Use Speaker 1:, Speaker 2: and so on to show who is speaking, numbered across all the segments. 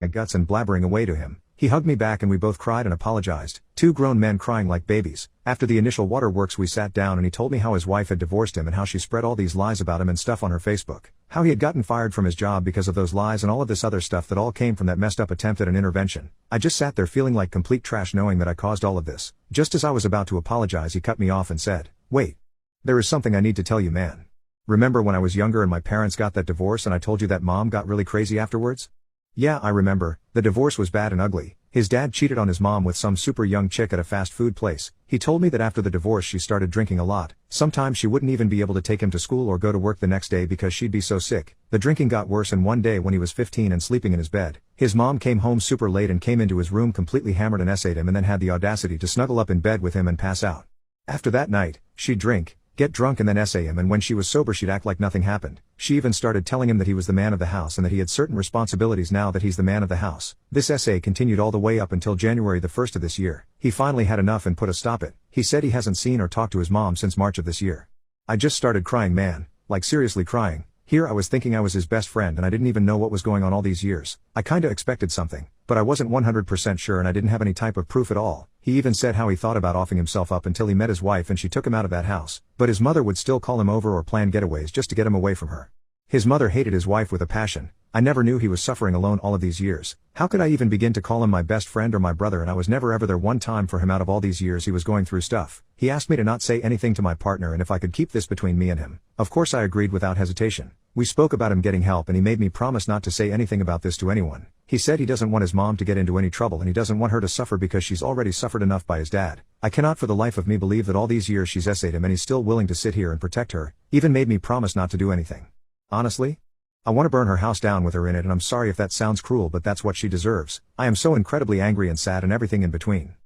Speaker 1: my guts and blabbering away to him. He hugged me back and we both cried and apologized. Two grown men crying like babies. After the initial waterworks we sat down and he told me how his wife had divorced him and how she spread all these lies about him and stuff on her Facebook. How he had gotten fired from his job because of those lies and all of this other stuff that all came from that messed up attempt at an intervention. I just sat there feeling like complete trash knowing that I caused all of this. Just as I was about to apologize he cut me off and said, "Wait. There is something I need to tell you, man. Remember when I was younger and my parents got that divorce and I told you that mom got really crazy afterwards?" "Yeah, I remember. The divorce was bad and ugly. His dad cheated on his mom with some super young chick at a fast food place. He told me that after the divorce she started drinking a lot. Sometimes she wouldn't even be able to take him to school or go to work the next day because she'd be so sick. The drinking got worse and one day when he was 15 and sleeping in his bed, his mom came home super late and came into his room completely hammered and essayed him and then had the audacity to snuggle up in bed with him and pass out. After that night, she'd drink, get drunk and then essay him, and when she was sober she'd act like nothing happened. She even started telling him that he was the man of the house and that he had certain responsibilities now that he's the man of the house. This essay continued all the way up until January the 1st of this year. He finally had enough and put a stop it. He said he hasn't seen or talked to his mom since March of this year. I just started crying, man, like seriously crying. Here I was thinking I was his best friend and I didn't even know what was going on all these years. I kinda expected something, but I wasn't 100% sure and I didn't have any type of proof at all. He even said how he thought about offing himself up until he met his wife and she took him out of that house, but his mother would still call him over or plan getaways just to get him away from her. His mother hated his wife with a passion. I never knew he was suffering alone all of these years. How could I even begin to call him my best friend or my brother, and I was never ever there one time for him out of all these years he was going through stuff. He asked me to not say anything to my partner and if I could keep this between me and him. Of course I agreed without hesitation. We spoke about him getting help and he made me promise not to say anything about this to anyone. He said he doesn't want his mom to get into any trouble and he doesn't want her to suffer because she's already suffered enough by his dad. I cannot for the life of me believe that all these years she's essayed him and he's still willing to sit here and protect her, even made me promise not to do anything. Honestly? I want to burn her house down with her in it, and I'm sorry if that sounds cruel, but that's what she deserves. I am so incredibly angry and sad and everything in between.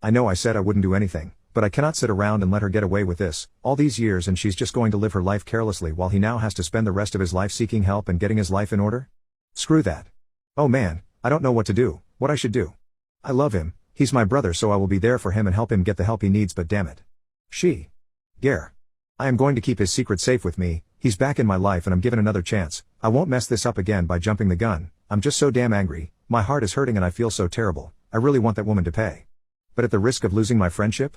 Speaker 1: I know I said I wouldn't do anything, but I cannot sit around and let her get away with this all these years and she's just going to live her life carelessly while he now has to spend the rest of his life seeking help and getting his life in order. Screw that. Oh man, I don't know what to do, what I should do. I love him, he's my brother, so I will be there for him and help him get the help he needs, but damn it. Gare. I am going to keep his secret safe with me. He's back in my life and I'm given another chance. I won't mess this up again by jumping the gun. I'm just so damn angry. My heart is hurting and I feel so terrible. I really want that woman to pay. But at the risk of losing my friendship?